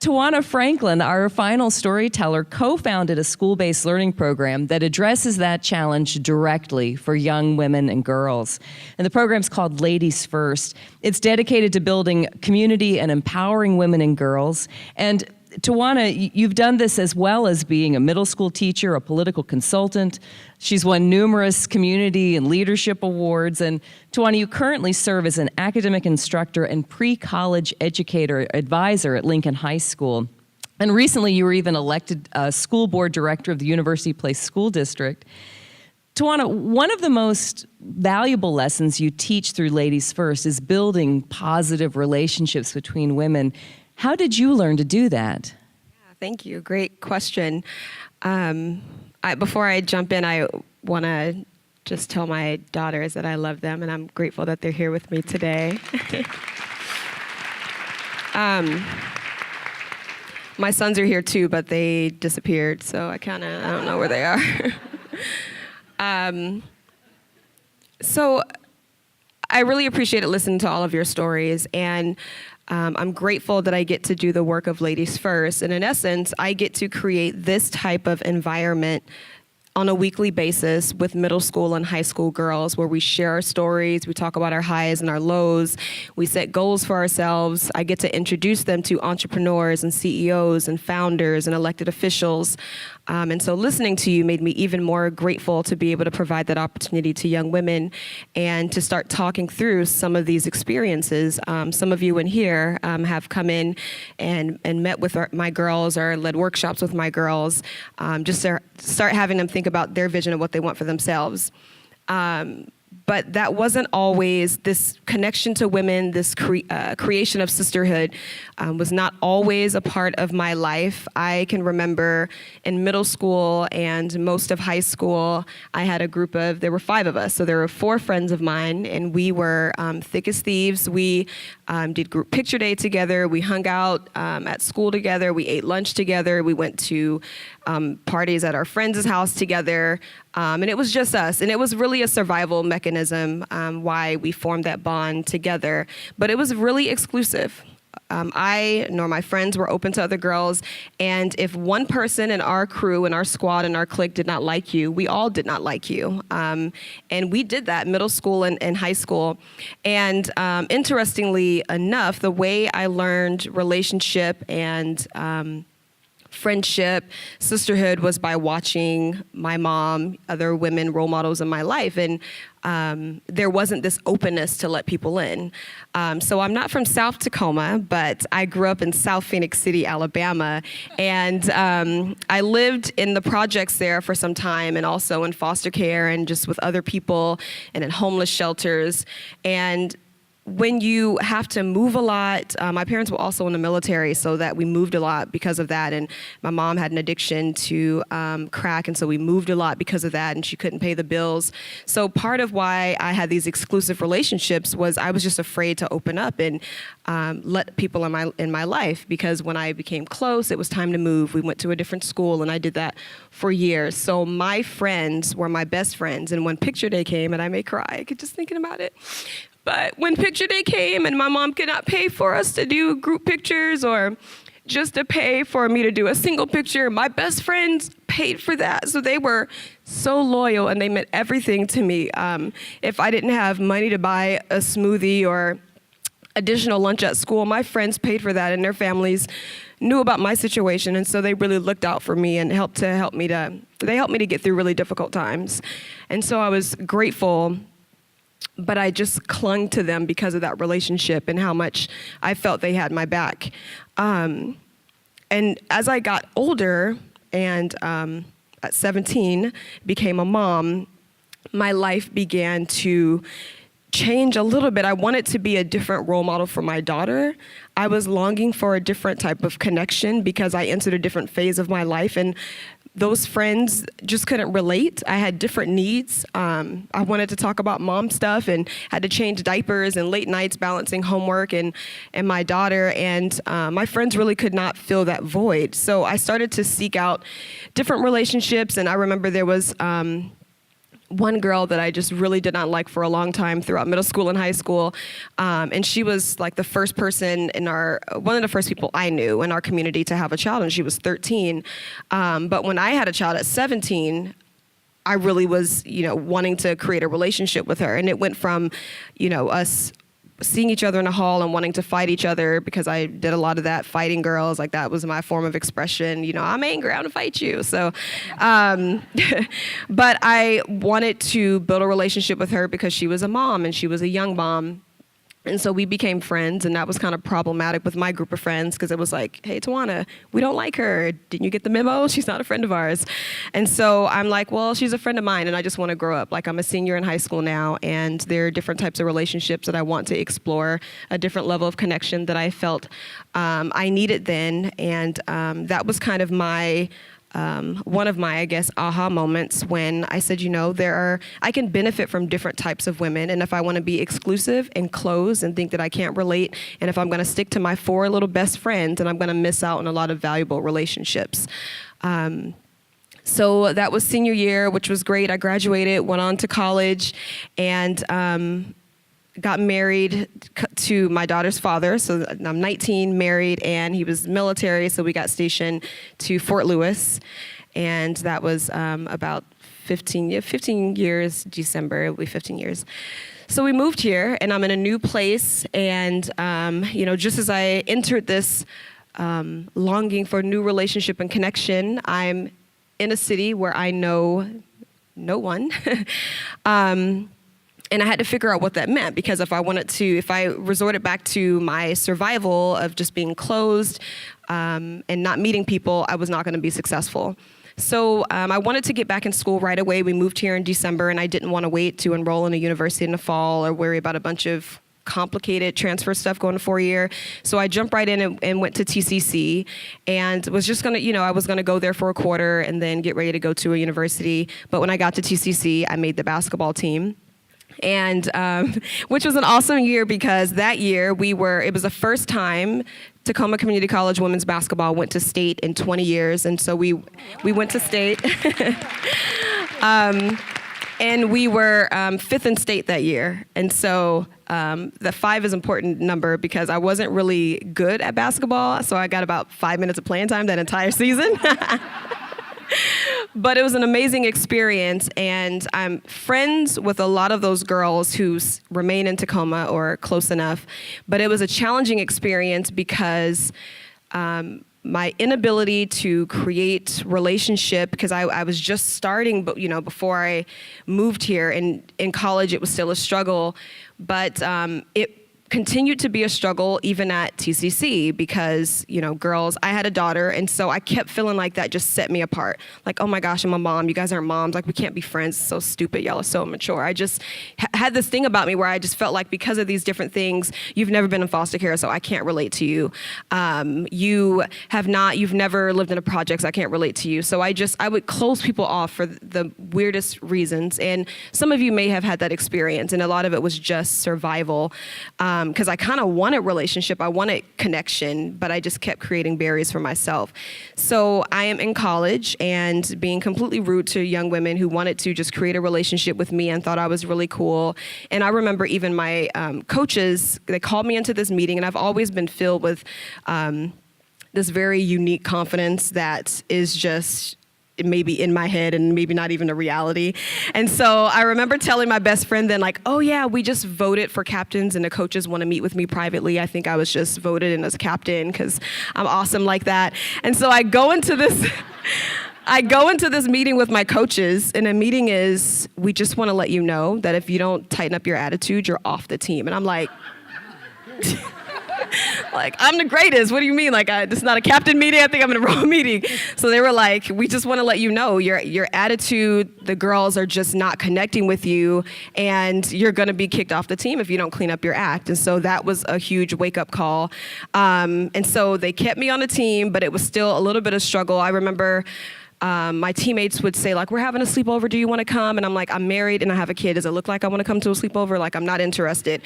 Tawana Franklin, our final storyteller, co-founded a school-based learning program that addresses that challenge directly for young women and girls. And the program's called Ladies First. It's dedicated to building community and empowering women and girls. And Tawana, you've done this as well as being a middle school teacher, a political consultant. She's won numerous community and leadership awards. And Tawana, you currently serve as an academic instructor and pre-college educator advisor at Lincoln High School. And recently you were even elected school board director of the University Place School District. Tawana, one of the most valuable lessons you teach through Ladies First is building positive relationships between women. How did you learn to do that? Yeah, thank you. Great question. Before I jump in, I want to just tell my daughters that I love them, and I'm grateful that they're here with me today. My sons are here too, but they disappeared, so I don't know where they are. So I really appreciated listening to all of your stories, and I'm grateful that I get to do the work of Ladies First. And in essence, I get to create this type of environment on a weekly basis with middle school and high school girls, where we share our stories, we talk about our highs and our lows, we set goals for ourselves. I get to introduce them to entrepreneurs and CEOs and founders and elected officials. And so listening to you made me even more grateful to be able to provide that opportunity to young women and to start talking through some of these experiences. Some of you in here have come in and met with my girls or led workshops with my girls, just to start having them think about their vision of what they want for themselves. But that wasn't always, this connection to women, this creation of sisterhood was not always a part of my life. I can remember in middle school and most of high school, I had a group there were 5 of us. So there were 4 friends of mine, and we were thick as thieves. We did group picture day together. We hung out at school together. We ate lunch together. We went to parties at our friends' house together. And it was just us. And it was really a survival mechanism why we formed that bond together. But it was really exclusive. I nor my friends were open to other girls. And if one person in our crew, in our squad, in our clique did not like you, we all did not like you. And we did that middle school and high school. And interestingly enough, the way I learned relationship and friendship, sisterhood was by watching my mom, other women role models in my life. And there wasn't this openness to let people in. So I'm not from South Tacoma, but I grew up in South Phoenix City, Alabama. And I lived in the projects there for some time, and also in foster care and just with other people and in homeless shelters. And when you have to move a lot, my parents were also in the military, so that we moved a lot because of that. And my mom had an addiction to crack, and so we moved a lot because of that, and she couldn't pay the bills. So part of why I had these exclusive relationships was I was just afraid to open up and let people in my life, because when I became close, it was time to move. We went to a different school, and I did that for years. So my friends were my best friends, and when picture day came, and I may cry just thinking about it, but when picture day came and my mom could not pay for us to do group pictures or just to pay for me to do a single picture, my best friends paid for that. So they were so loyal, and they meant everything to me. If I didn't have money to buy a smoothie or additional lunch at school, my friends paid for that, and their families knew about my situation. And so they really looked out for me and helped me to get through really difficult times. And so I was grateful, but I just clung to them because of that relationship and how much I felt they had my back. And as I got older and at 17 became a mom, my life began to change a little bit. I wanted to be a different role model for my daughter. I was longing for a different type of connection because I entered a different phase of my life, and those friends just couldn't relate. I had different needs. I wanted to talk about mom stuff and had to change diapers and late nights balancing homework and my daughter. And my friends really could not fill that void. So I started to seek out different relationships. And I remember there was one girl that I just really did not like for a long time throughout middle school and high school. And she was like the first person one of the first people I knew in our community to have a child, and she was 13. But when I had a child at 17, I really was, wanting to create a relationship with her. And it went from, us seeing each other in a hall and wanting to fight each other, because I did a lot of that, fighting girls. Like, that was my form of expression. I'm angry, I'm gonna fight you. So, but I wanted to build a relationship with her because she was a mom and she was a young mom. And so we became friends, and that was kind of problematic with my group of friends, because it was like, hey, Tawana, we don't like her. Didn't you get the memo? She's not a friend of ours. And so I'm like, well, she's a friend of mine, and I just want to grow up. Like, I'm a senior in high school now, and there are different types of relationships that I want to explore, a different level of connection that I felt I needed then. And that was kind of one of my, I guess, aha moments when I said, I can benefit from different types of women. And if I want to be exclusive and closed and think that I can't relate, and if I'm going to stick to my 4 little best friends, then I'm going to miss out on a lot of valuable relationships. So that was senior year, which was great. I graduated, went on to college, and got married to my daughter's father. So I'm 19, married, and he was military, so we got stationed to Fort Lewis. And that was about 15 years, December, it'll be 15 years. So we moved here, and I'm in a new place. And, just as I entered this longing for new relationship and connection, I'm in a city where I know no one. And I had to figure out what that meant, because if I resorted back to my survival of just being closed and not meeting people, I was not going to be successful. So I wanted to get back in school right away. We moved here in December, and I didn't want to wait to enroll in a university in the fall or worry about a bunch of complicated transfer stuff going to 4-year. So I jumped right in and went to TCC, and was just going to, I was going to go there for a quarter and then get ready to go to a university. But when I got to TCC, I made the basketball team. And which was an awesome year, because that year it was the first time Tacoma Community College women's basketball went to state in 20 years. And so we went to state. And we were 5th in state that year. And so the 5 is an important number, because I wasn't really good at basketball. So I got about 5 minutes of playing time that entire season. But it was an amazing experience, and I'm friends with a lot of those girls who remain in Tacoma or close enough. But it was a challenging experience, because my inability to create relationship, because I was just starting, but before I moved here, and in college it was still a struggle, but it continued to be a struggle even at TCC, because, girls, I had a daughter, and so I kept feeling like that just set me apart. Like, oh my gosh, I'm a mom, you guys aren't moms, like, we can't be friends, it's so stupid, y'all are so immature. I just had this thing about me where I just felt like, because of these different things, you've never been in foster care, so I can't relate to you. You've never lived in a project, so I can't relate to you. So I would close people off for the weirdest reasons, and some of you may have had that experience, and a lot of it was just survival. Because I kind of wanted relationship, I wanted connection, but I just kept creating barriers for myself. So I am in college and being completely rude to young women who wanted to just create a relationship with me and thought I was really cool. And I remember even my coaches, they called me into this meeting, and I've always been filled with this very unique confidence that is just maybe in my head and maybe not even a reality. And so I remember telling my best friend then, like, oh yeah, we just voted for captains and the coaches want to meet with me privately. I think I was just voted in as captain because I'm awesome like that. And so I go into this meeting with my coaches, and the meeting is, we just want to let you know that if you don't tighten up your attitude, you're off the team. And I'm like, like, I'm the greatest. What do you mean? Like, this is not a captain meeting. I think I'm in the wrong meeting. So they were like, we just want to let you know your attitude, the girls are just not connecting with you, and you're going to be kicked off the team if you don't clean up your act. And so that was a huge wake-up call. And so they kept me on the team, but it was still a little bit of struggle. I remember my teammates would say, like, we're having a sleepover, do you want to come? And I'm like, I'm married and I have a kid. Does it look like I want to come to a sleepover? Like, I'm not interested.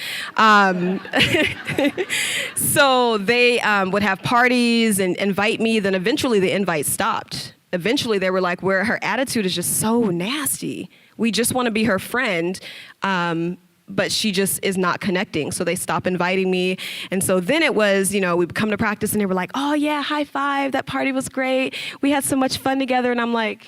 So they would have parties and invite me. Then eventually the invite stopped. Eventually they were like, her attitude is just so nasty. we just want to be her friend. But she just is not connecting. So they stop inviting me. And so then it was, we'd come to practice and they were like, oh yeah, high five. That party was great. We had so much fun together. And I'm like,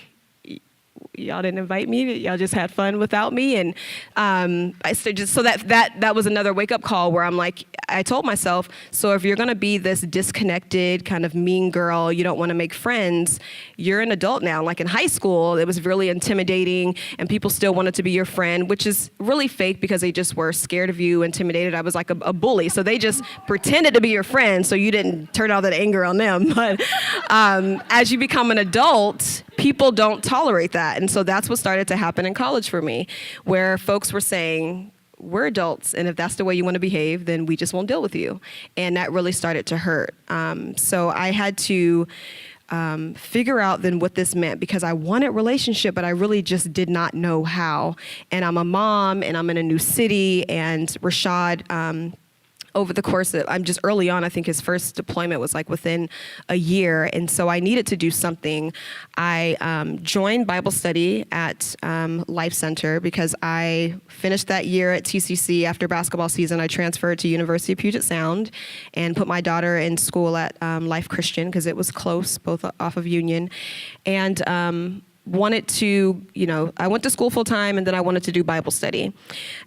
y'all didn't invite me. Y'all just had fun without me. And that was another wake up call where I'm like, I told myself, so if you're going to be this disconnected kind of mean girl, you don't want to make friends, you're an adult now. Like in high school, it was really intimidating and people still wanted to be your friend, which is really fake because they just were scared of you, intimidated. I was like a bully. So they just pretended to be your friend so you didn't turn all that anger on them. But as you become an adult, people don't tolerate that. And so that's what started to happen in college for me, where folks were saying, we're adults, and if that's the way you want to behave, then we just won't deal with you. And that really started to hurt. So I had to figure out then what this meant, because I wanted relationship, but I really just did not know how. And I'm a mom, and I'm in a new city, and Rashad, over the course of, I'm just early on, I think his first deployment was like within a year. And so I needed to do something. I joined Bible study at Life Center because I finished that year at TCC. After basketball season, I transferred to University of Puget Sound and put my daughter in school at Life Christian because it was close, both off of Union. And wanted to, I went to school full time and then I wanted to do Bible study.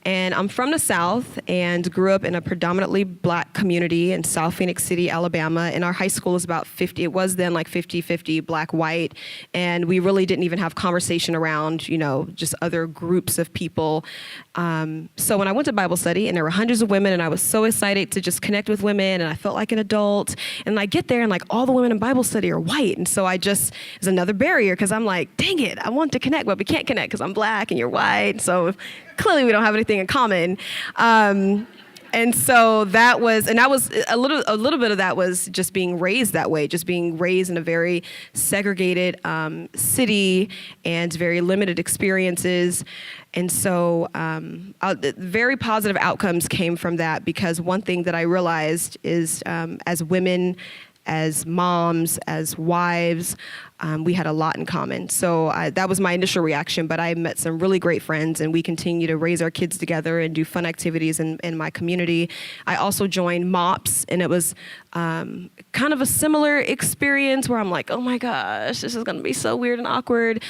And I'm from the South and grew up in a predominantly Black community in South Phoenix City, Alabama. And our high school is about 50, it was then like 50-50 Black, white. And we really didn't even have conversation around, just other groups of people. So when I went to Bible study and there were hundreds of women and I was so excited to just connect with women and I felt like an adult. And I get there and like all the women in Bible study are white. And so it's another barrier because I'm like, dang it, I want to connect, but we can't connect because I'm Black and you're white. So clearly we don't have anything in common. And so that was a little bit of that was just being raised that way, just being raised in a very segregated city and very limited experiences. And so very positive outcomes came from that, because one thing that I realized is as women, as moms, as wives, we had a lot in common. So that was my initial reaction, but I met some really great friends and we continue to raise our kids together and do fun activities in my community. I also joined MOPS, and it was kind of a similar experience where I'm like, oh my gosh, this is gonna be so weird and awkward.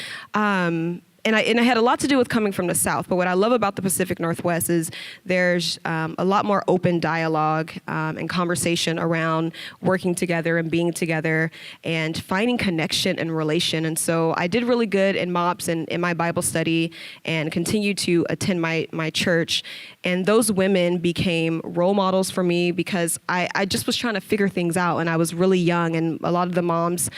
And I had a lot to do with coming from the South, but what I love about the Pacific Northwest is there's a lot more open dialogue and conversation around working together and being together and finding connection and relation. And so I did really good in MOPS and in my Bible study and continued to attend my church. And those women became role models for me because I just was trying to figure things out, and I was really young, and a lot of the moms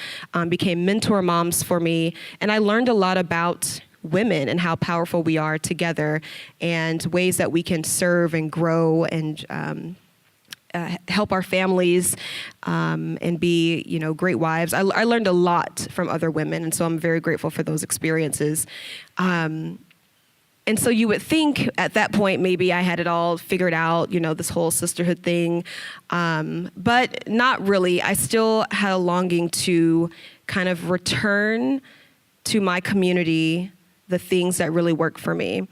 became mentor moms for me. And I learned a lot about women and how powerful we are together and ways that we can serve and grow and help our families and be, great wives. I learned a lot from other women, and so I'm very grateful for those experiences. And so you would think at that point, maybe I had it all figured out, this whole sisterhood thing, but not really. I still had a longing to kind of return to my community the things that really work for me.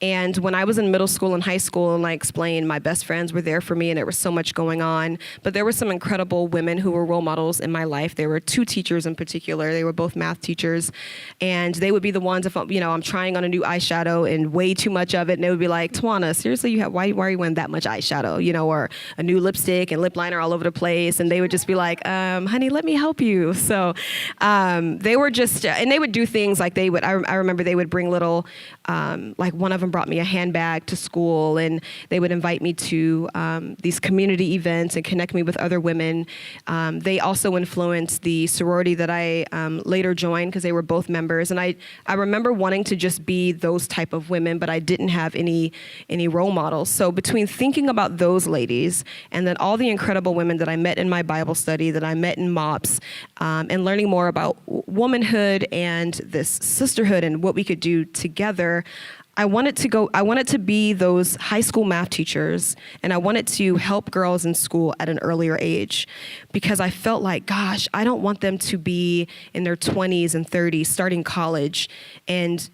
And when I was in middle school and high school, and I explained, my best friends were there for me and there was so much going on. But there were some incredible women who were role models in my life. There were two teachers in particular. They were both math teachers. And they would be the ones, if I'm trying on a new eyeshadow and way too much of it, and they would be like, Tawana, seriously, why are you wearing that much eyeshadow? Or a new lipstick and lip liner all over the place. And they would just be like, honey, let me help you. So they were just, and they would do things like I remember they would bring little, like one of them brought me a handbag to school, and they would invite me to these community events and connect me with other women. They also influenced the sorority that I later joined because they were both members. And I remember wanting to just be those type of women, but I didn't have any role models. So between thinking about those ladies and then all the incredible women that I met in my Bible study, that I met in MOPS, and learning more about womanhood and this sisterhood and what we could do together, I wanted to be those high school math teachers, and I wanted to help girls in school at an earlier age, because I felt like, gosh, I don't want them to be in their 20s and 30s starting college and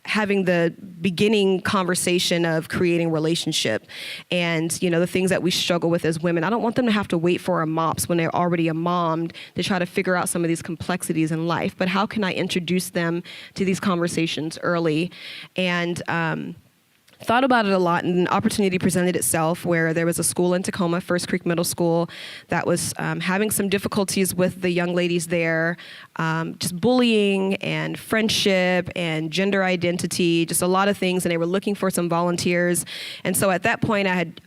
having the beginning conversation of creating relationship and, you know, the things that we struggle with as women. I don't want them to have to wait for a MOPS when they're already a mom to try to figure out some of these complexities in life. But how can I introduce them to these conversations early? And thought about it a lot, and an opportunity presented itself where there was a school in Tacoma, First Creek Middle School, that was having some difficulties with the young ladies there, just bullying and friendship and gender identity, just a lot of things, and they were looking for some volunteers. And so at that point, I had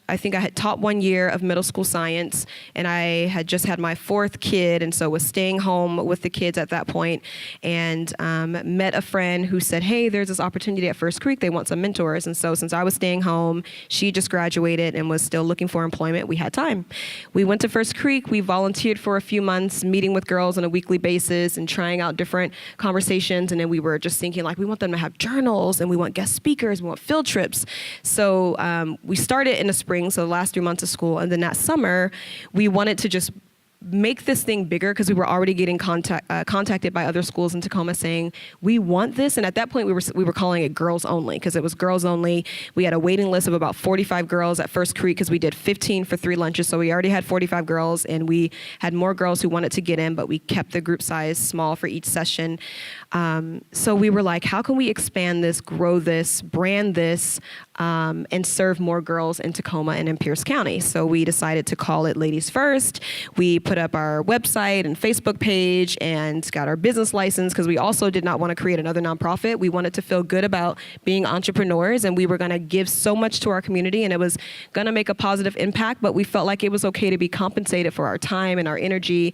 I think I had taught 1 year of middle school science, and I had just had my 4th kid, and so was staying home with the kids at that point, and met a friend who said, hey, there's this opportunity at First Creek, they want some mentors. And so since I was staying home, she just graduated and was still looking for employment, we had time. We went to First Creek, we volunteered for a few months, meeting with girls on a weekly basis and trying out different conversations. And then we were just thinking, like, we want them to have journals, and we want guest speakers, we want field trips. So we started in the spring, so the last 3 months of school. And then that summer, we wanted to just make this thing bigger because we were already getting contacted by other schools in Tacoma saying, we want this. And at that point, we were calling it girls only because it was girls only. We had a waiting list of about 45 girls at First Creek because we did 15 for 3 lunches. So we already had 45 girls, and we had more girls who wanted to get in, but we kept the group size small for each session. So we were like, how can we expand this, grow this, brand this, and serve more girls in Tacoma and in Pierce County? So we decided to call it Ladies First. We put up our website and Facebook page and got our business license because we also did not want to create another nonprofit. We wanted to feel good about being entrepreneurs, and we were going to give so much to our community, and it was going to make a positive impact, but we felt like it was okay to be compensated for our time and our energy.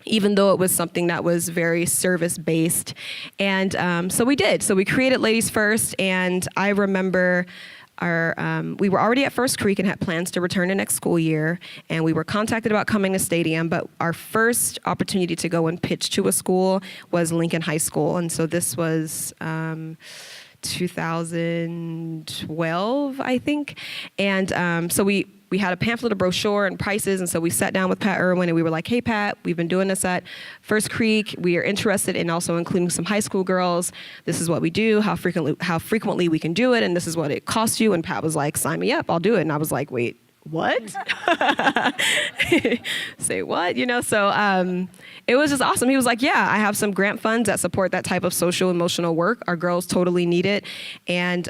Even though it was something that was very service-based. And so we did. So we created Ladies First, and I remember we were already at First Creek and had plans to return the next school year, and we were contacted about coming to Stadium, but our first opportunity to go and pitch to a school was Lincoln High School. And so this was 2012, I think. And so we had a pamphlet, a brochure, and prices, and so we sat down with Pat Irwin, and we were like, hey, Pat, we've been doing this at First Creek. We are interested in also including some high school girls. This is what we do, how frequently we can do it, and this is what it costs you. And Pat was like, sign me up, I'll do it. And I was like, wait, what? Say what? You know, so it was just awesome. He was like, yeah, I have some grant funds that support that type of social emotional work. Our girls totally need it. And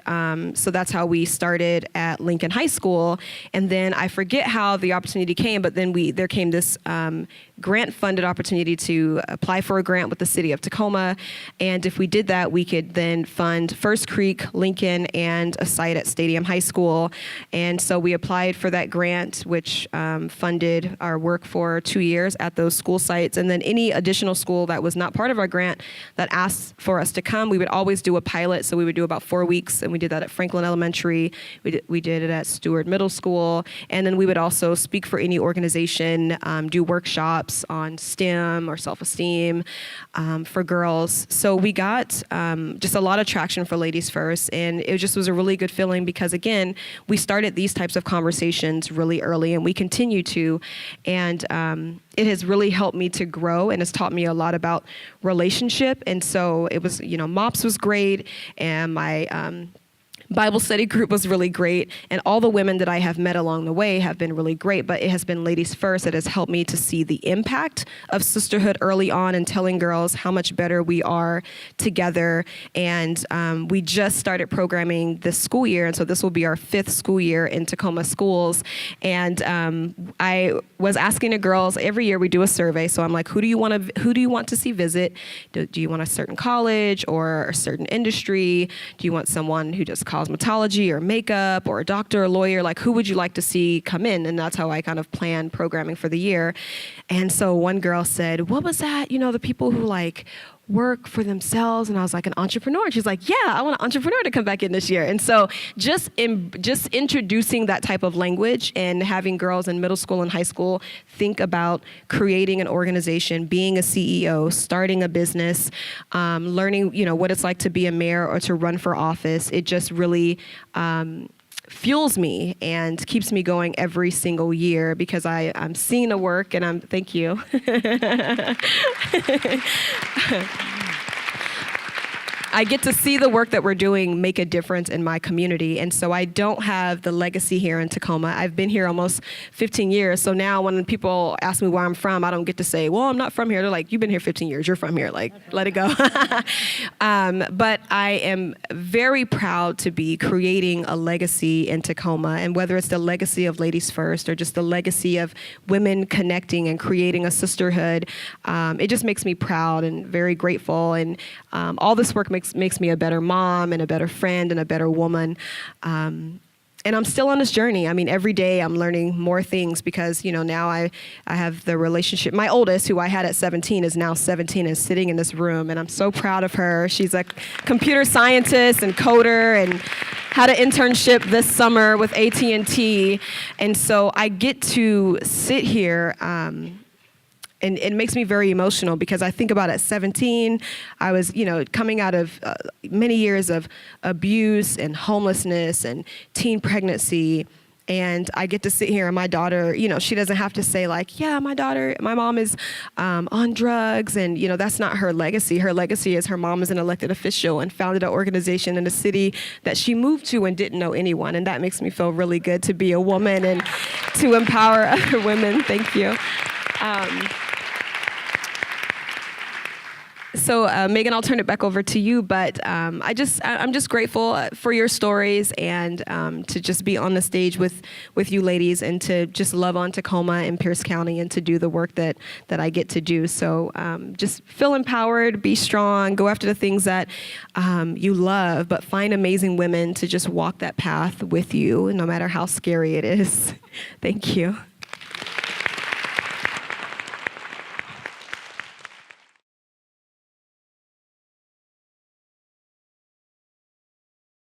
so that's how we started at Lincoln High School. And then I forget how the opportunity came, but then there came this grant funded opportunity to apply for a grant with the city of Tacoma. And if we did that, we could then fund First Creek, Lincoln, and a site at Stadium High School. And so we applied for that grant, which funded our work for 2 years at those school sites. And then any additional school that was not part of our grant that asked for us to come, we would always do a pilot. So we would do about 4 weeks, and we did that at Franklin Elementary. We did it at Stewart Middle School. And then we would also speak for any organization, do workshops on STEM or self-esteem for girls. So we got just a lot of traction for Ladies First, and it just was a really good feeling because, again, we started these types of conversations really early, and we continue to, and it has really helped me to grow and has taught me a lot about relationship. And so it was, you know, MOPS was great, and my Bible study group was really great, and all the women that I have met along the way have been really great, but it has been Ladies First that has helped me to see the impact of sisterhood early on and telling girls how much better we are together. And we just started programming this school year, and so this will be our 5th school year in Tacoma schools. And I was asking the girls, every year we do a survey, so I'm like, who do you want to see visit? Do you want a certain college or a certain industry? Do you want someone who does cosmetology or makeup or a doctor or lawyer? Like, who would you like to see come in? And that's how I kind of plan programming for the year. And so one girl said, what was that? You know, the people who like work for themselves. And I was like, an entrepreneur. And she's like, yeah, I want an entrepreneur to come back in this year. And so just introducing that type of language and having girls in middle school and high school think about creating an organization, being a CEO, starting a business, learning, you know, what it's like to be a mayor or to run for office. It just really fuels me and keeps me going every single year because I'm seeing the work, and thank you. I get to see the work that we're doing make a difference in my community. And so I don't have the legacy here in Tacoma. I've been here almost 15 years. So now when people ask me where I'm from, I don't get to say, well, I'm not from here. They're like, you've been here 15 years. You're from here. Like, let it go. But I am very proud to be creating a legacy in Tacoma. And whether it's the legacy of Ladies First or just the legacy of women connecting and creating a sisterhood, it just makes me proud and very grateful. And all this work makes me a better mom and a better friend and a better woman. And I'm still on this journey. I mean, every day I'm learning more things because, now I have the relationship. My oldest, who I had at 17, is now 17 and sitting in this room. And I'm so proud of her. She's a computer scientist and coder and had an internship this summer with AT&T. And so I get to sit here and it makes me very emotional because I think about at 17, I was, coming out of many years of abuse and homelessness and teen pregnancy. And I get to sit here and my daughter, she doesn't have to say like, yeah, my mom is on drugs. And, that's not her legacy. Her legacy is her mom is an elected official and founded an organization in a city that she moved to and didn't know anyone. And that makes me feel really good to be a woman and to empower other women. Thank you. So Megan, I'll turn it back over to you, but I'm just grateful for your stories and to just be on the stage with you ladies and to just love on Tacoma and Pierce County and to do the work that I get to do. So just feel empowered, be strong, go after the things that you love, but find amazing women to just walk that path with you, no matter how scary it is. Thank you.